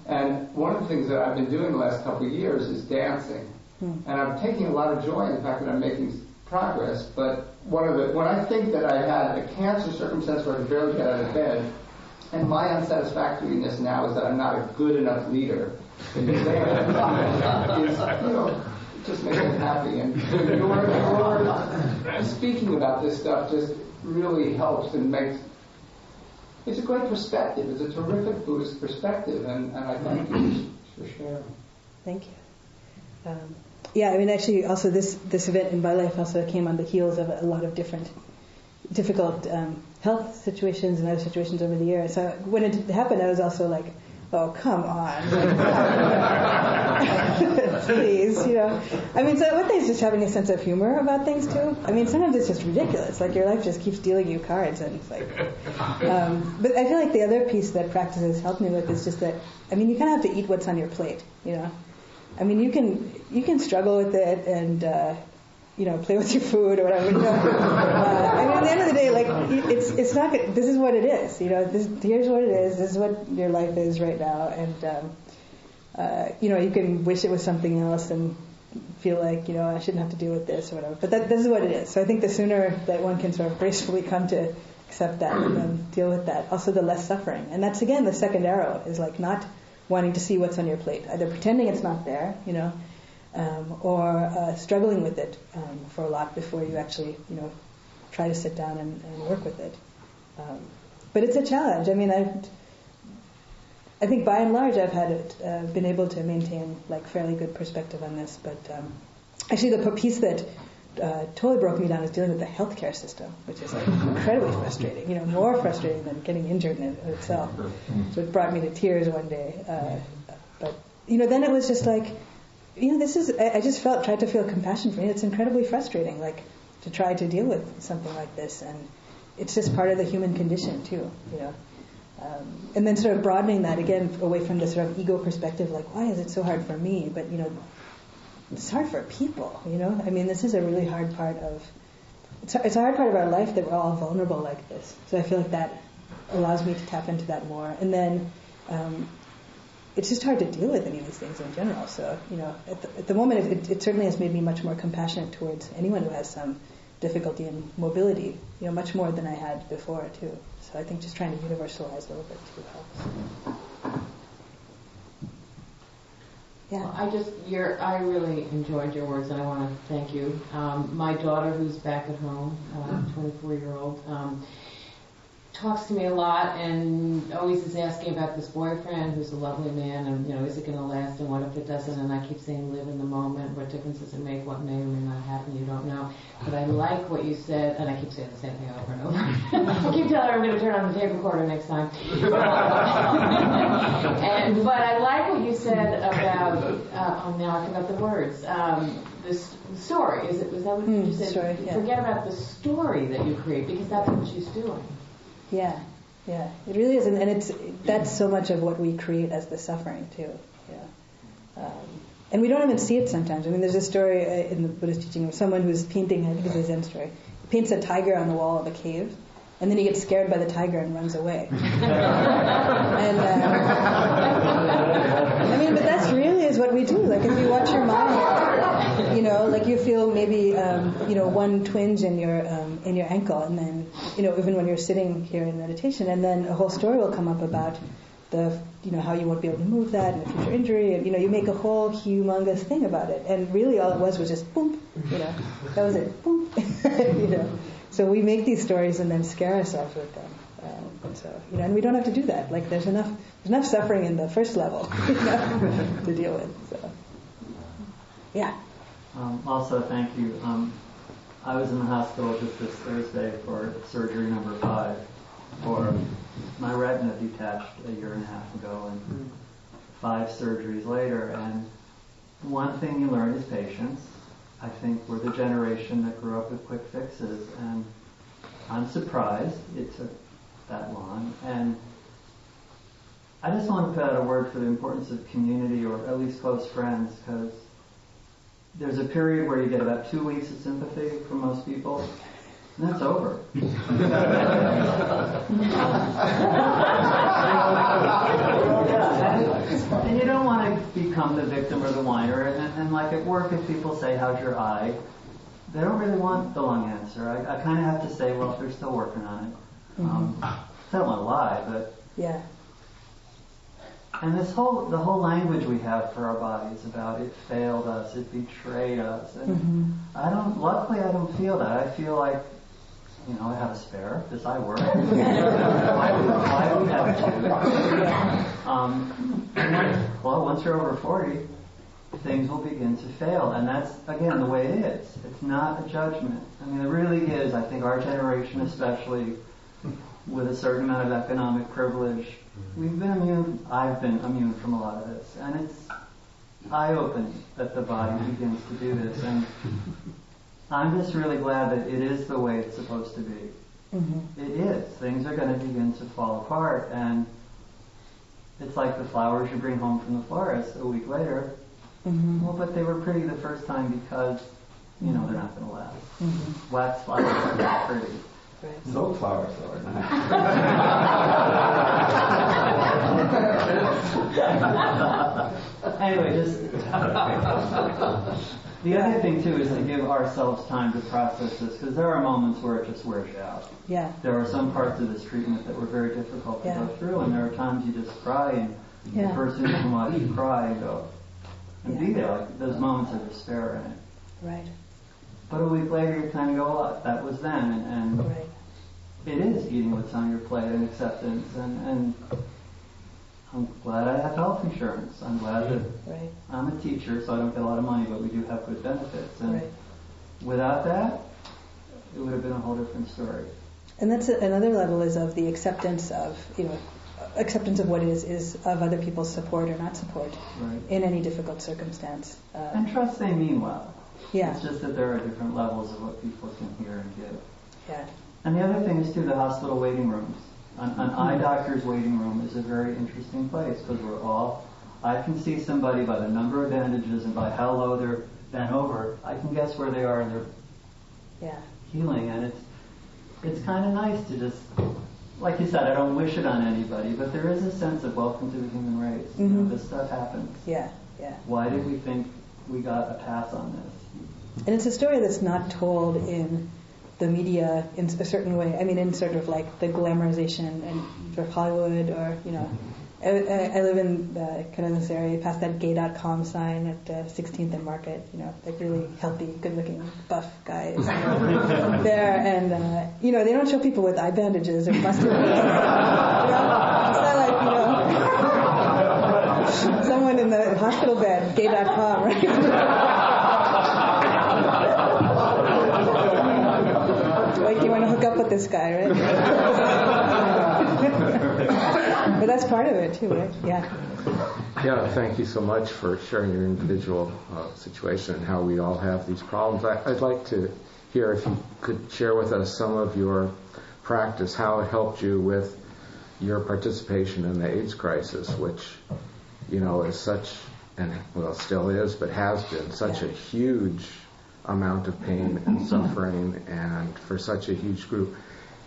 And one of the things that I've been doing the last couple of years is dancing. And I'm taking a lot of joy in the fact that I'm making progress, but when I think that I had a cancer circumstance where I could barely get out of bed, and my unsatisfactoriness now is that I'm not a good enough leader in the band, it just makes me happy. And your speaking about this stuff just really helps and it's a great perspective. It's a terrific Buddhist perspective, and I thank you for sharing. Thank you. Actually, also this event in my life also came on the heels of a lot of different difficult health situations and other situations over the years. So when it happened, I was also like, oh, come on. Please, So one thing is just having a sense of humor about things, too. Sometimes it's just ridiculous. Your life just keeps dealing you cards, and it's like... but I feel like the other piece that practice has helped me with is just that, you kind of have to eat what's on your plate, you can struggle with it and, play with your food or whatever. At the end of the day, it's not good. This is what it is. Here's what it is. This is what your life is right now. And, you can wish it was something else and feel like, I shouldn't have to deal with this or whatever. But this is what it is. So I think the sooner that one can sort of gracefully come to accept that and then deal with that, also the less suffering. And that's, again, the second arrow is not wanting to see what's on your plate, either pretending it's not there, or struggling with it for a lot before you actually, try to sit down and work with it. But it's a challenge. I think by and large I've been able to maintain fairly good perspective on this. But actually, the piece that totally broke me down is dealing with the healthcare system, which is incredibly frustrating. More frustrating than getting injured in itself. So it brought me to tears one day. But then it was just this is. I just tried to feel compassion for it. It's incredibly frustrating, to try to deal with something like this, and it's just part of the human condition too. And then sort of broadening that again away from the sort of ego perspective, why is it so hard for me? But it's hard for people, this is a really hard part of... It's a hard part of our life that we're all vulnerable like this. So I feel like that allows me to tap into that more. And then it's just hard to deal with any of these things in general. So, at the moment, it certainly has made me much more compassionate towards anyone who has some difficulty in mobility, much more than I had before, too. So I think just trying to universalize a little bit, too, helps. Yeah. Well, I really enjoyed your words, and I want to thank you. My daughter, who's back at home, 24-year-old, talks to me a lot and always is asking about this boyfriend who's a lovely man, and is it going to last, and what if it doesn't? And I keep saying, live in the moment. What difference does it make? What may or may not happen? You don't know. But I like what you said, and I keep saying the same thing over and over. I keep telling her I'm going to turn on the tape recorder next time. But I like what you said about. Now I forgot the words. This story. Was that what you said? Story, yeah. Forget about the story that you create, because that's what she's doing. Yeah, it really is, and that's so much of what we create as the suffering too. Yeah, and we don't even see it sometimes. I mean, there's a story in the Buddhist teaching of someone who's painting. I think it's a Zen story. He paints a tiger on the wall of a cave, and then he gets scared by the tiger and runs away. And I mean, but that's really is what we do. Like if you watch your mind, like you feel maybe one twinge in your ankle, and then even when you're sitting here in meditation, and then a whole story will come up about the how you won't be able to move that and a future injury, and you make a whole humongous thing about it, and really all it was just boom, that was it, boom, So we make these stories and then scare ourselves with them. And we don't have to do that. Like there's enough suffering in the first level to deal with. So, yeah. Also, thank you. I was in the hospital just this Thursday for surgery number 5 for my retina detached a year and a half ago, and 5 surgeries later. And one thing you learn is patience. I think we're the generation that grew up with quick fixes, and I'm surprised it took that long. And I just want to put out a word for the importance of community, or at least close friends, because there's a period where you get about 2 weeks of sympathy from most people, and that's over. And you don't want to become the victim or the whiner. And like at work, if people say, how's your eye? They don't really want the long answer. I kind of have to say, well, they're still working on it. I don't want to lie, but... Yeah. And the whole language we have for our bodies about it failed us, it betrayed us. And luckily I don't feel that. I feel like, I have a spare. This eye works. Why do we have to? Well, once you're over 40, things will begin to fail. And that's, again, the way it is. It's not a judgment. I mean, it really is. I think our generation especially, with a certain amount of economic privilege, we've been immune. I've been immune from a lot of this. And it's eye-opening that the body begins to do this. And I'm just really glad that it is the way it's supposed to be. It is. Things are going to begin to fall apart, and it's like the flowers you bring home from the florist a week later. Well, but they were pretty the first time because, they're not going to last. Wax flowers are not pretty. Right. Silk flowers, though, are nice. Anyway, just... The other thing, too, is to give ourselves time to process this, because there are moments where it just wears you out. Yeah. There are some parts of this treatment that were very difficult to go through, and there are times you just cry, and the person who can watch you cry and go, and be there, like those moments of despair in it. Right. But a week later, you kind of go, oh, that was then, and it is eating what's on your plate and acceptance, and I'm glad I have health insurance. I'm glad that I'm a teacher, so I don't get a lot of money, but we do have good benefits. And without that, it would have been a whole different story. And that's another level is of the acceptance of, acceptance of what is of other people's support or not support in any difficult circumstance. And trust they mean well. Yeah. It's just that there are different levels of what people can hear and give. Yeah. And the other thing is, too, the hospital waiting rooms. An eye doctor's waiting room is a very interesting place because I can see somebody by the number of bandages and by how low they're bent over. I can guess where they are in their healing, and it's kind of nice to just, like you said, I don't wish it on anybody, but there is a sense of welcome to the human race. This stuff happens. Yeah. Why did we think we got a pass on this? And it's a story that's not told in the media in a certain way. I mean, in sort of like the glamorization and sort of Hollywood, or I live in kind of this area past that gay.com sign at 16th and Market, like really healthy, good-looking, buff guys there. And, they don't show people with eye bandages or mustard. It's not like, someone in the hospital bed, gay.com, right? Like you want to hook up with this guy, right? But that's part of it too, right? Yeah. Yeah, thank you so much for sharing your individual situation and how we all have these problems. I'd like to hear if you could share with us some of your practice, how it helped you with your participation in the AIDS crisis, which, is such, and well, still is, but has been such a huge amount of pain and suffering, and for such a huge group,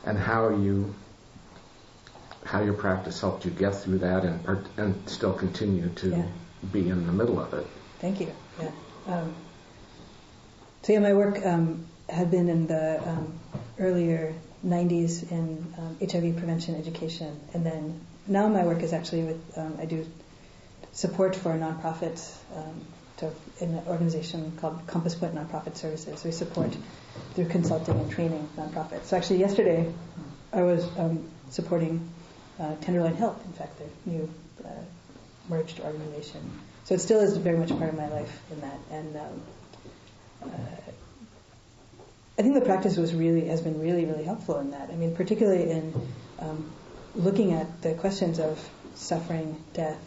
and how your practice helped you get through that and still continue to be in the middle of it. Thank you. Yeah. My work had been in the earlier 90s in HIV prevention education, and then now my work is actually with I do support for nonprofits. In an organization called Compass Point Nonprofit Services. We support through consulting and training nonprofits. So actually yesterday I was supporting Tenderloin Health, in fact, the new merged organization. So it still is very much part of my life in that. And I think the practice has been really, really helpful in that. I mean, particularly in looking at the questions of suffering, death,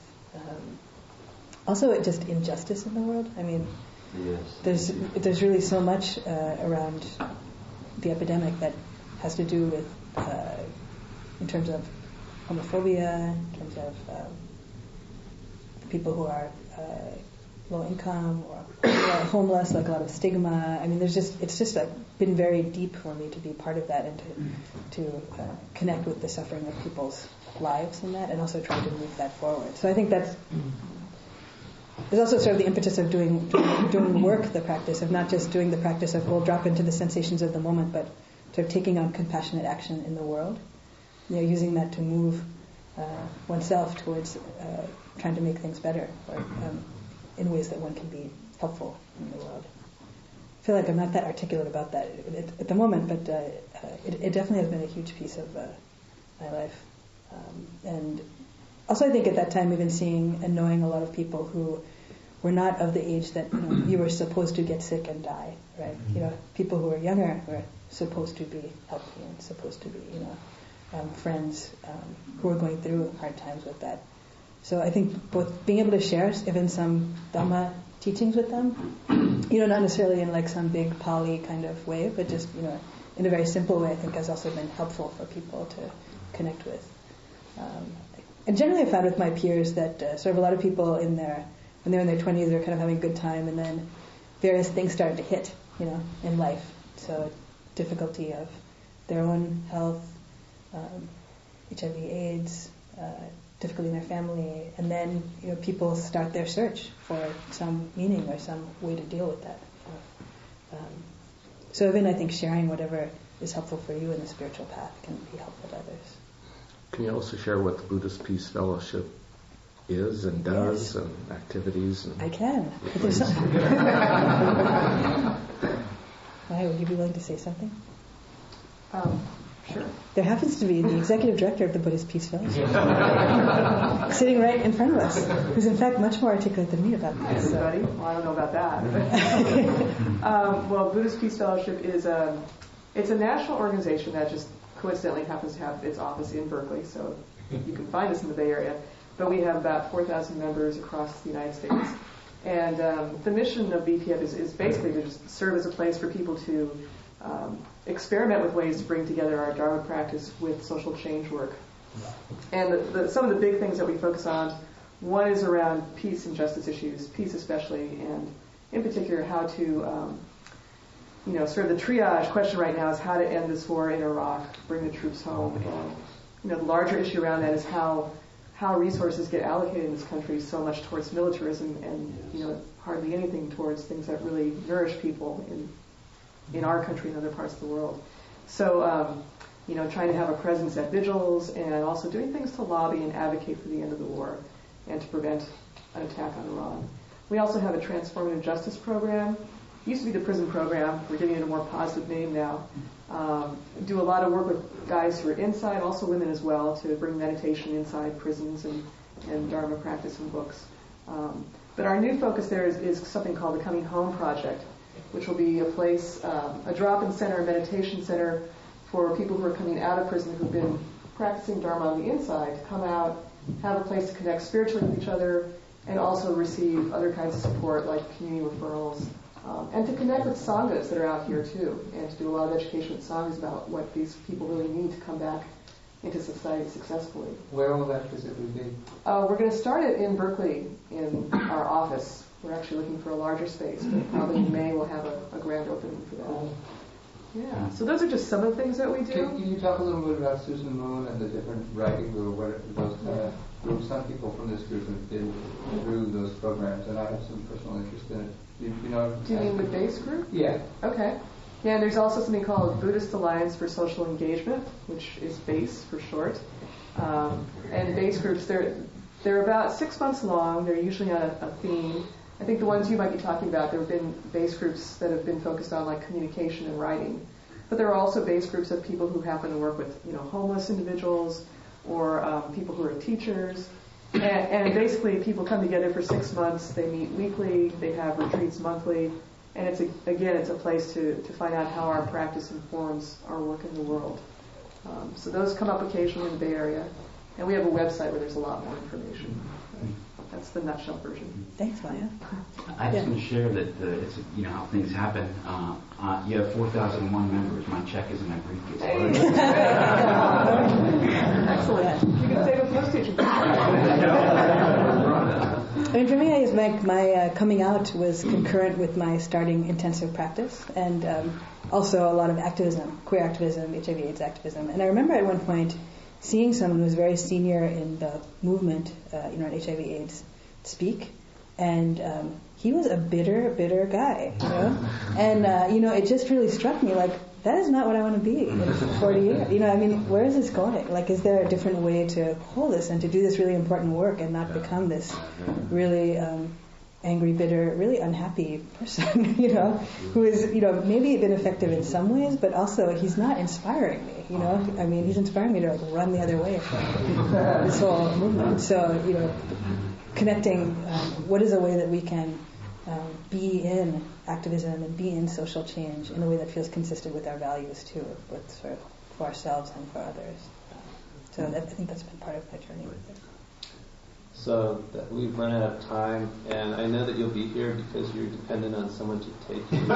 also just injustice in the world. I mean, there's really so much around the epidemic that has to do with, in terms of homophobia, in terms of people who are low income or homeless, like a lot of stigma. I mean, it's just been very deep for me to be part of that and to connect with the suffering of people's lives in that, and also try to move that forward. So I think there's also sort of the impetus of doing work, the practice of not just doing the practice of we'll drop into the sensations of the moment, but sort of taking on compassionate action in the world, using that to move oneself towards trying to make things better, or in ways that one can be helpful in the world. I feel like I'm not that articulate about that at the moment, but it definitely has been a huge piece of my life. And also I think at that time even seeing and knowing a lot of people who were not of the age that you were supposed to get sick and die, right? People who were younger were supposed to be healthy and supposed to be, friends who were going through hard times with that. So I think both being able to share even some Dhamma teachings with them, not necessarily in like some big Pali kind of way, but just, in a very simple way, I think has also been helpful for people to connect with. And generally I found with my peers that sort of a lot of people when they're in their 20s, they're kind of having a good time, and then various things started to hit, in life. So difficulty of their own health, HIV, AIDS, difficulty in their family, and then people start their search for some meaning or some way to deal with that. So even I think sharing whatever is helpful for you in the spiritual path can be helpful to others. Can you also share what the Buddhist Peace Fellowship is and does, and activities? I can. Why, would you be willing to say something? Sure. There happens to be the executive director of the Buddhist Peace Fellowship sitting right in front of us, who's in fact much more articulate than me about this. Everybody? Well, I don't know about that. Well, Buddhist Peace Fellowship is it's a national organization that just coincidentally happens to have its office in Berkeley, so you can find us in the Bay Area. But we have about 4,000 members across the United States. And the mission of BPF is basically to just serve as a place for people to experiment with ways to bring together our Dharma practice with social change work. And some of the big things that we focus on, one is around peace and justice issues, peace especially, and in particular how to, sort of the triage question right now is how to end this war in Iraq, bring the troops home. And, the larger issue around that is how resources get allocated in this country so much towards militarism and, hardly anything towards things that really nourish people in our country and other parts of the world. So trying to have a presence at vigils and also doing things to lobby and advocate for the end of the war and to prevent an attack on Iran. We also have a transformative justice program. It used to be the prison program. We're giving it a more positive name now. Do a lot of work with guys who are inside, also women as well, to bring meditation inside prisons and dharma practice in books. But our new focus there is something called the Coming Home Project, which will be a place, a drop-in center, a meditation center for people who are coming out of prison who've been practicing dharma on the inside to come out, have a place to connect spiritually with each other, and also receive other kinds of support like community referrals, and to connect with sanghas that are out here too, and to do a lot of education with sanghas about what these people really need to come back into society successfully. Where will that physically be? We're going to start it in Berkeley in our office. We're actually looking for a larger space, but probably in May we'll have a grand opening for that. Yeah. So those are just some of the things that we do. Can you talk a little bit about Susan Moon and the different writing group, those kind of groups? Some people from this group have been through those programs, and I have some personal interest in it. You know? Do you mean the BASE group? Yeah. Okay. Yeah, and there's also something called Buddhist Alliance for Social Engagement, which is BASE for short. And BASE groups, they're about 6 months long. They're usually on a theme. I think the ones you might be talking about, there have been BASE groups that have been focused on like communication and writing. But there are also BASE groups of people who happen to work with, homeless individuals or people who are teachers. And basically people come together for 6 months. They meet weekly. They have retreats monthly. And it's a place to find out how our practice informs our work in the world. So those come up occasionally in the Bay Area. And we have a website where there's a lot more information. That's the nutshell version. Thanks, Maya. I just want to share that it's how things happen. You have 4,001 members. My check is in my briefcase. Excellent. You can save a postage. I mean, for me, my coming out was concurrent with my starting intensive practice, and also a lot of activism, queer activism, HIV/AIDS activism. And I remember at one point seeing someone who was very senior in the movement, in HIV/AIDS, speak, and he was a bitter guy, And it just really struck me like that is not what I want to be in 40 years. Where is this going? Like, is there a different way to hold this and to do this really important work and not become this really angry, bitter, really unhappy person, who is, maybe been effective in some ways, but also he's not inspiring me, he's inspiring me to run the other way from this whole movement. So, connecting, what is a way that we can be in activism and be in social change in a way that feels consistent with our values too, both sort of for ourselves and for others. So I think that's been part of my journey with it. So we've run out of time, and I know that you'll be here because you're dependent on someone to take you.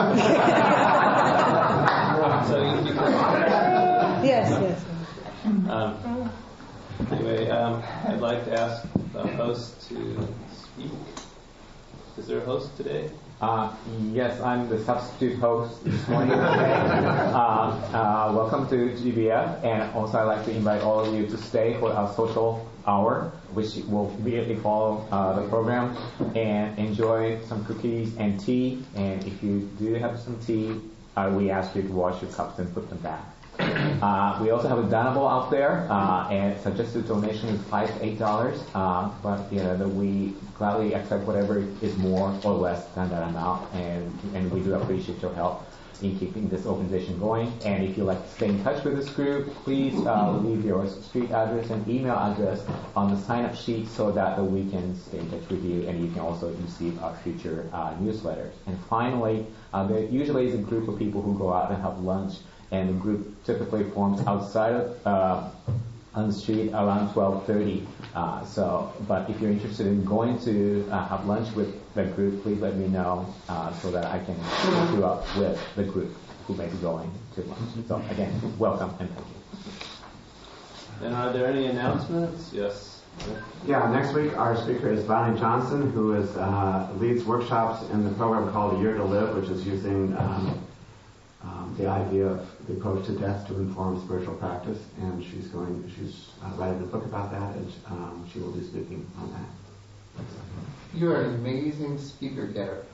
So you can. Yes. Anyway, I'd like to ask the host to speak. Is there a host today? Yes, I'm the substitute host this morning. Welcome to GBF, and also I'd like to invite all of you to stay for our social hour, which will immediately follow the program, and enjoy some cookies and tea. And if you do have some tea, we ask you to wash your cups and put them back. We also have a donable out there, and suggested donation is $5 to $8. But that we gladly accept whatever is more or less than that amount, and we do appreciate your help in keeping this organization going. And if you'd like to stay in touch with this group, please leave your street address and email address on the sign-up sheet so that we can stay in touch with you, and you can also receive our future newsletters. And finally, there usually is a group of people who go out and have lunch, and the group typically forms outside of on the street around 12:30. But if you're interested in going to have lunch with the group, please let me know so that I can hook you up with the group who may be going to lunch. So again, welcome and thank you. And are there any announcements? Yes. Yeah, next week our speaker is Bonnie Johnson, who leads workshops in the program called A Year to Live, which is using the idea of the approach to death to inform spiritual practice, and she's writing a book about that, and she will be speaking on that. You are an amazing speaker getter.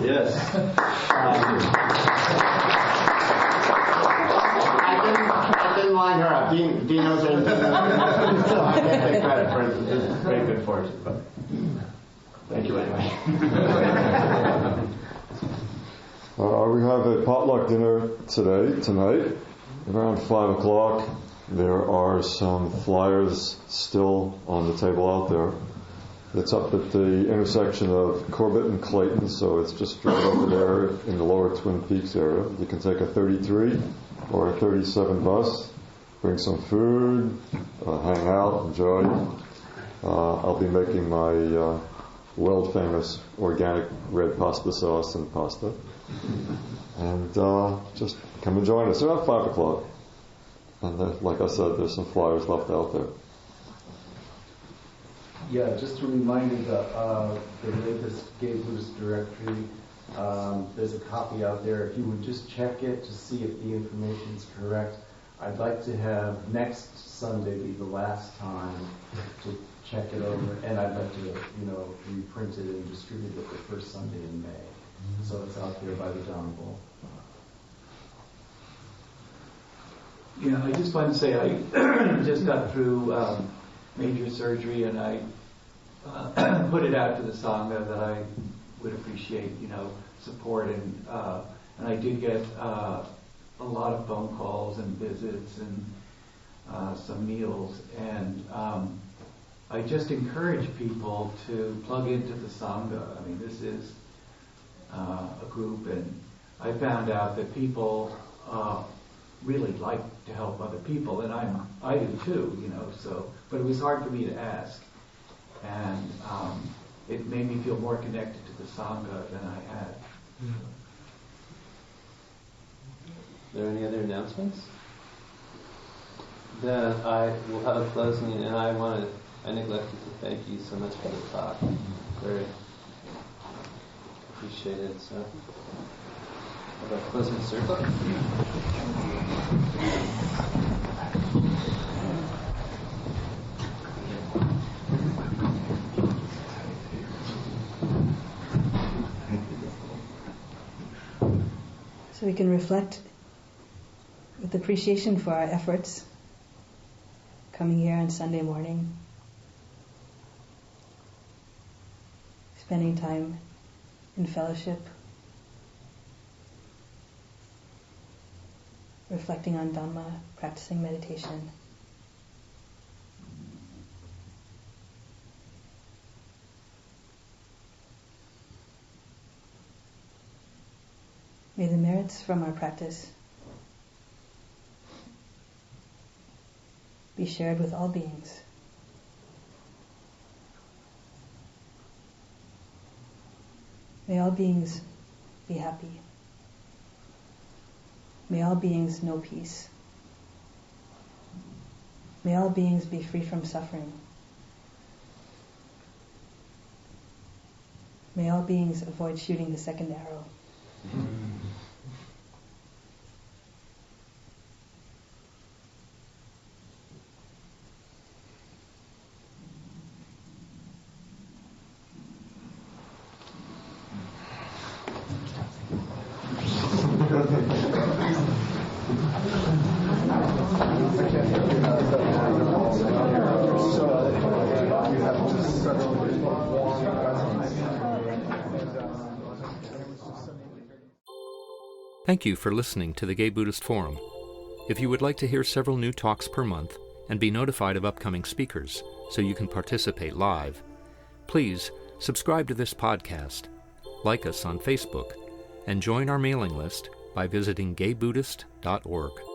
Yes. line her up. Dean knows her. So I can't take credit for it. It's very good fortune, but thank you anyway. We have a potluck dinner tonight, around 5 o'clock. There are some flyers still on the table out there. It's up at the intersection of Corbett and Clayton, so it's just right over there in the lower Twin Peaks area. You can take a 33 or a 37 bus, bring some food, hang out, enjoy. I'll be making my world-famous organic red pasta sauce and pasta. And just come and join us around 5 o'clock. And like I said, there's some flyers left out there. Yeah, just a reminder the latest Gay Buddhist directory. There's a copy out there. If you would just check it to see if the information is correct. I'd like to have next Sunday be the last time to check it over, and I'd like to, reprint it and distribute it the first Sunday in May. So it's out there by the Dharma Bowl. Yeah, I just want to say I just got through major surgery, and I put it out to the Sangha that I would appreciate, support, and I did get a lot of phone calls and visits and some meals, and I just encourage people to plug into the Sangha. I mean, this is a group, and I found out that people really like to help other people, and I do too, but it was hard for me to ask, and it made me feel more connected to the Sangha than I had. Are there any other announcements? Then I will have a closing, and I neglected to thank you so much for the talk. Very appreciated. So, have a closing circle. So we can reflect with appreciation for our efforts coming here on Sunday morning, spending time in fellowship, reflecting on Dhamma, practicing meditation. May the merits from our practice be shared with all beings. May all beings be happy. May all beings know peace. May all beings be free from suffering. May all beings avoid shooting the second arrow. Thank you for listening to the Gay Buddhist Forum. If you would like to hear several new talks per month and be notified of upcoming speakers so you can participate live, please subscribe to this podcast, like us on Facebook, and join our mailing list by visiting gaybuddhist.org.